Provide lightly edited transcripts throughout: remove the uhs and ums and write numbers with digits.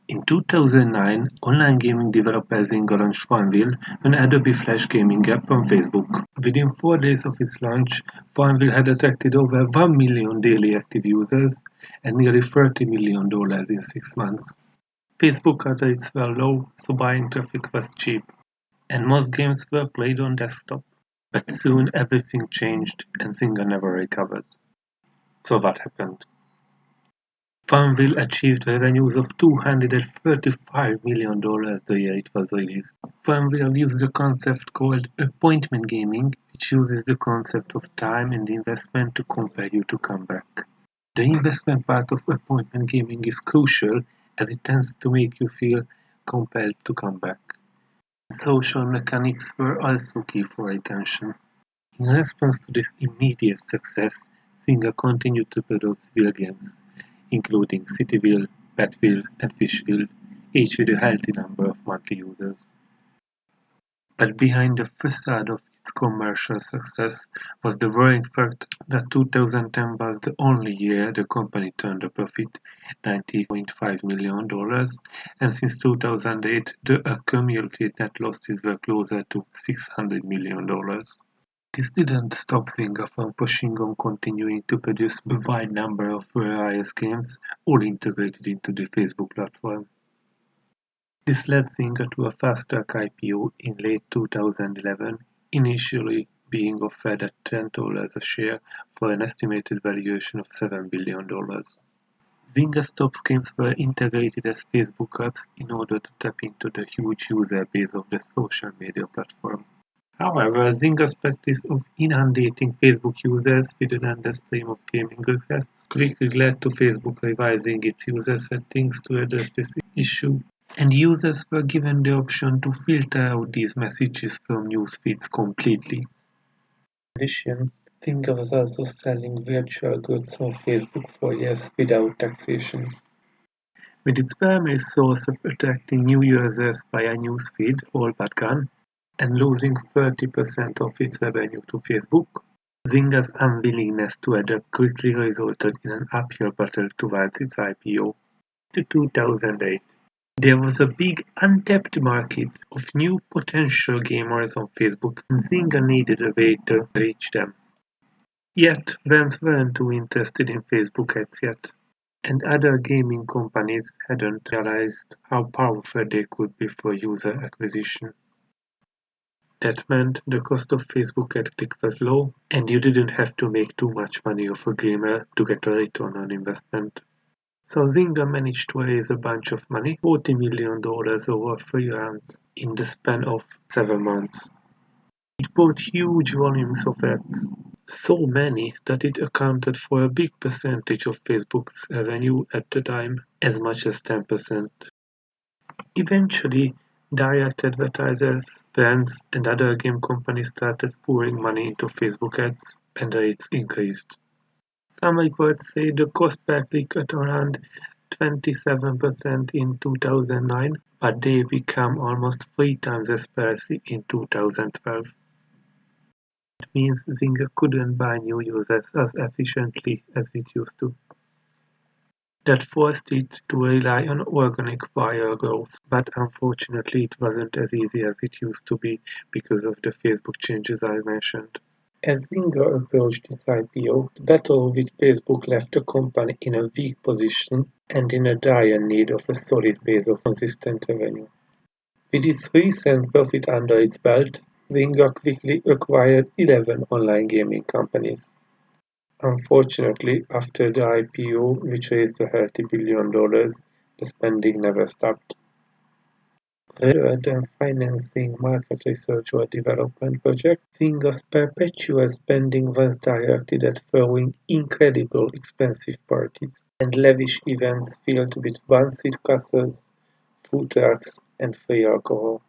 In 2009, online gaming developer Zynga launched Farmville, an Adobe Flash gaming app on Facebook. Within 4 days of its launch, Farmville had attracted over 1 million daily active users and nearly $30 million in 6 months. Facebook rates were low, so buying traffic was cheap, and most games were played on desktop. But soon everything changed and Zynga never recovered. So what happened? Farmville achieved revenues of $235 million the year it was released. Farmville used a concept called appointment gaming, which uses the concept of time and investment to compel you to come back. The investment part of appointment gaming is crucial as it tends to make you feel compelled to come back. Social mechanics were also key for retention. In response to this immediate success, Zynga continued to produce Ville games, including Cityville, Petville, and Fishville, each with a healthy number of monthly users. But behind the facade of its commercial success was the worrying fact that 2010 was the only year the company turned a profit, $90.5 million, and since 2008 the accumulated net losses were closer to $600 million. This didn't stop Zynga from pushing on continuing to produce a wide number of various games, all integrated into the Facebook platform. This led Zynga to a fast-track IPO in late 2011, initially being offered at $10 a share for an estimated valuation of $7 billion. Zynga's top games were integrated as Facebook apps in order to tap into the huge user base of the social media platform. However, Zynga's practice of inundating Facebook users with an endless stream of gaming requests quickly led to Facebook revising its user settings to address this issue, and users were given the option to filter out these messages from news feeds completely. In addition, Zynga was also selling virtual goods on Facebook for years without taxation. With its primary source of attracting new users via newsfeed, all but gone, and losing 30% of its revenue to Facebook, Zynga's unwillingness to adapt quickly resulted in an uphill battle towards its IPO. In 2008, there was a big untapped market of new potential gamers on Facebook, and Zynga needed a way to reach them. Yet, brands weren't too interested in Facebook ads yet, and other gaming companies hadn't realized how powerful they could be for user acquisition. That meant the cost of Facebook ad click was low, and you didn't have to make too much money off a gamer to get a return on investment. So Zynga managed to raise a bunch of money, $40 million over 3 rounds, in the span of 7 months. It bought huge volumes of ads, so many that it accounted for a big percentage of Facebook's revenue at the time, as much as 10%. Eventually, direct advertisers, brands, and other game companies started pouring money into Facebook ads, and rates increased. Some reports say the cost per click at around 27% in 2009, but they became almost 3 times as pricey in 2012. It means Zynga couldn't buy new users as efficiently as it used to. That forced it to rely on organic viral growth, but unfortunately it wasn't as easy as it used to be because of the Facebook changes I mentioned. As Zynga approached its IPO, the battle with Facebook left the company in a weak position and in a dire need of a solid base of consistent revenue. With its recent profit under its belt, Zynga quickly acquired 11 online gaming companies. Unfortunately, after the IPO, which raised a healthy $1 billion, the spending never stopped. Rather than financing market research or development projects, Zynga's perpetual spending was directed at throwing incredible expensive parties and lavish events filled with one-seat castles, food trucks, and free alcohol.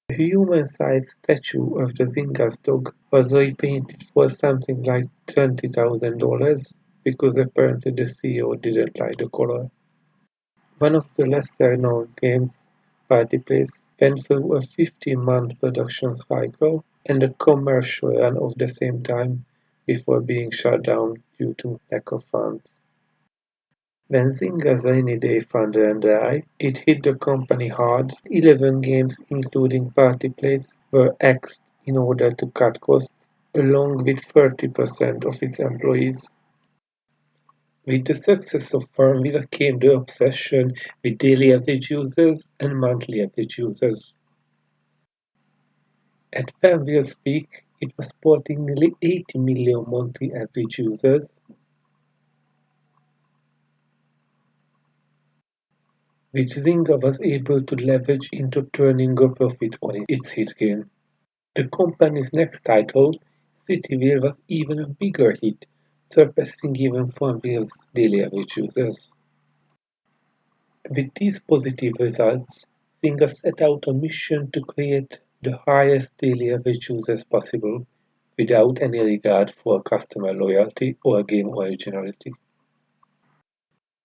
A human-sized statue of the Zynga's dog was repainted for something like $20,000 because apparently the CEO didn't like the color. One of the lesser-known games, Party Place, went through a 15-month production cycle and a commercial run of the same time before being shut down due to lack of funds. When Zynga's rainy day fund ran dry, it hit the company hard. 11 games, including Party Place, were axed in order to cut costs, along with 30% of its employees. With the success of Farmville came the obsession with daily average users and monthly average users. At Farmville's peak, it was sporting nearly 80 million monthly average users, which Zynga was able to leverage into turning a profit on its hit game. The company's next title, Cityville, was even a bigger hit, surpassing even Farmville's daily average users. With these positive results, Zynga set out a mission to create the highest daily average users possible without any regard for customer loyalty or game originality.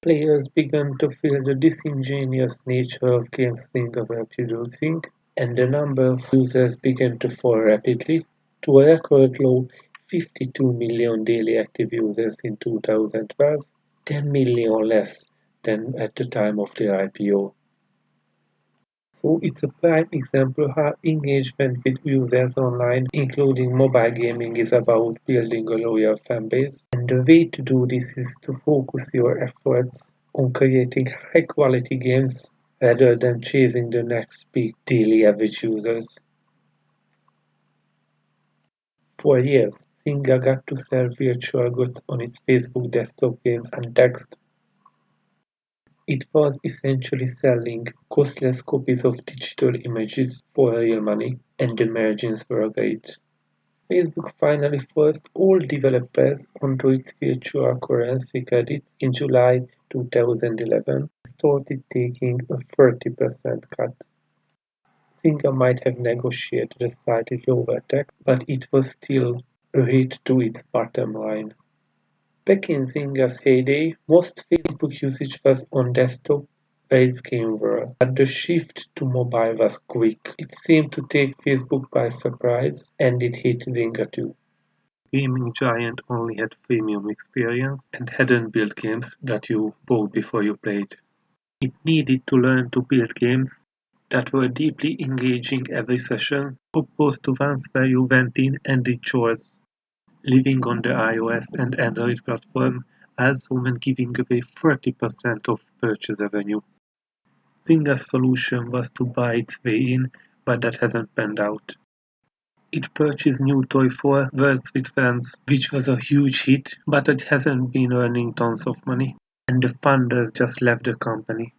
Players began to feel the disingenuous nature of games Zynga were producing, and the number of users began to fall rapidly to a record low 52 million daily active users in 2012, 10 million less than at the time of their IPO. So it's a prime example how engagement with users online, including mobile gaming, is about building a loyal fanbase. And the way to do this is to focus your efforts on creating high quality games rather than chasing the next peak daily average users. For years, Zynga got to sell virtual goods on its Facebook desktop games untaxed. It was essentially selling costless copies of digital images for real money, and the margins were great. Facebook finally forced all developers onto its virtual currency credits in July 2011 and started taking a 30% cut. Zynga might have negotiated a slightly lower tax, but it was still a hit to its bottom line. Back in Zynga's heyday, most Facebook usage was on desktop where its games were, but the shift to mobile was quick. It seemed to take Facebook by surprise, and it hit Zynga too. Gaming giant only had freemium experience and hadn't built games that you bought before you played. It needed to learn to build games that were deeply engaging every session, opposed to ones where you went in and did chores. Living on the iOS and Android platform also meant giving away 30% of purchase revenue. Zynga's solution was to buy its way in, but that hasn't panned out. It purchased New Toy for Words with Friends, which was a huge hit, but it hasn't been earning tons of money, and the funders just left the company.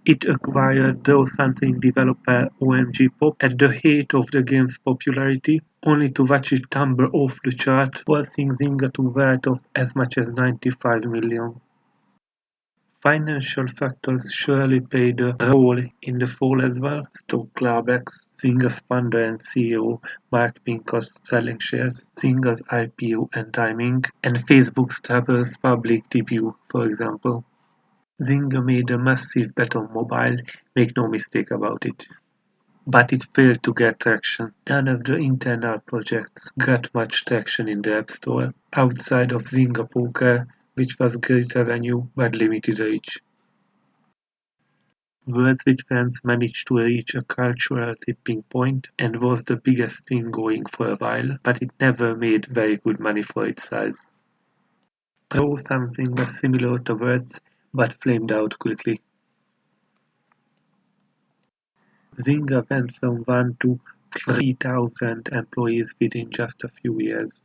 It acquired Draw Something developer OMG Pop at the height of the game's popularity, only to watch it tumble off the chart, forcing Zynga to write off as much as 95 million. Financial factors surely played a role in the fall as well. Stock clawbacks, Zynga's founder and CEO Mark Pincus selling shares, Zynga's IPO and timing, and Facebook's troubles public debut, for example. Zynga made a massive bet on mobile, make no mistake about it. But it failed to get traction. None of the internal projects got much traction in the App Store, outside of Zynga Poker, which was great revenue but limited reach. Words with Friends managed to reach a cultural tipping point and was the biggest thing going for a while, but it never made very good money for its size. Draw Something was similar to Words, but flamed out quickly. Zynga went from 1 to 3,000 employees within just a few years.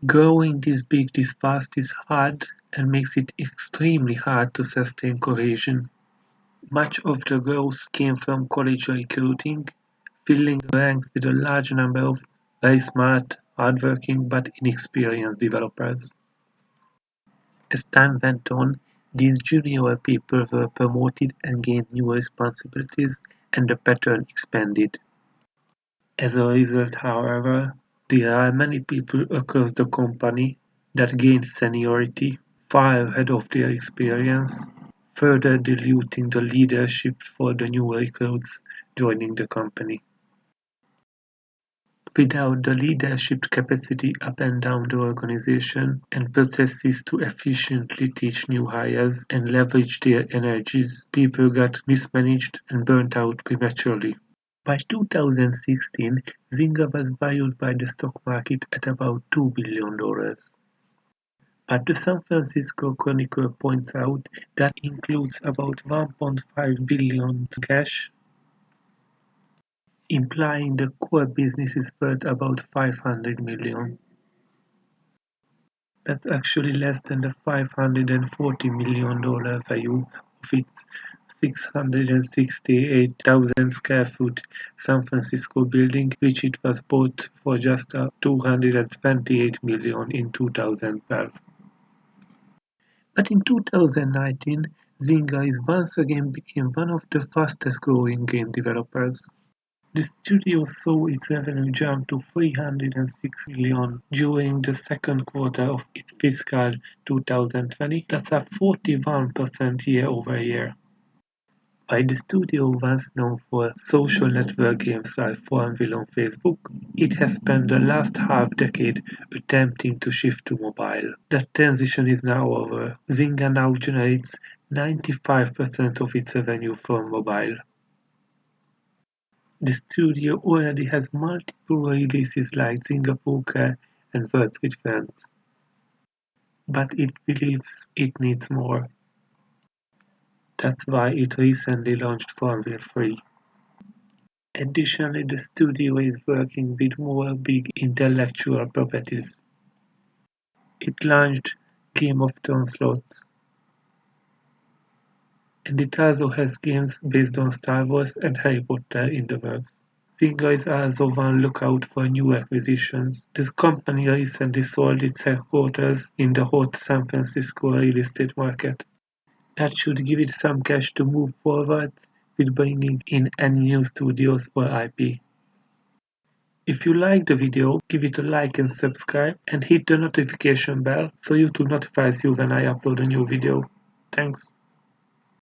Growing this big this fast is hard and makes it extremely hard to sustain cohesion. Much of the growth came from college recruiting, filling the ranks with a large number of very smart, hardworking but inexperienced developers. As time went on, these junior people were promoted and gained new responsibilities, and the pattern expanded. As a result, however, there are many people across the company that gained seniority far ahead of their experience, further diluting the leadership for the new recruits joining the company. without the leadership capacity up and down the organization and processes to efficiently teach new hires and leverage their energies, people got mismanaged and burnt out prematurely. By 2016, Zynga was valued by the stock market at about $2 billion. But the San Francisco Chronicle points out that includes about $1.5 billion cash, implying the core business is worth about $500 million. That's actually less than the $540 million value of its 668,000 square foot San Francisco building, which it was bought for just $228 million in 2012. But in 2019, Zynga is once again became one of the fastest growing game developers. The studio saw its revenue jump to $306 million during the second quarter of its fiscal 2020. That's up 41% year-over-year. While the studio was known for social network games like Farmville on Facebook, it has spent the last half-decade attempting to shift to mobile. That transition is now over. Zynga now generates 95% of its revenue from mobile. The studio already has multiple releases like Zynga Poker and Words with Friends, but it believes it needs more. That's why it recently launched Farmville 3. Additionally, the studio is working with more big intellectual properties. It launched Game of Thrones slots, and it also has games based on Star Wars and Harry Potter in the works. Zynga is also on lookout for new acquisitions. This company recently sold its headquarters in the hot San Francisco real estate market. That should give it some cash to move forward with bringing in any new studios or IP. If you like the video, give it a like and subscribe, and hit the notification bell so YouTube notifies you when I upload a new video. Thanks.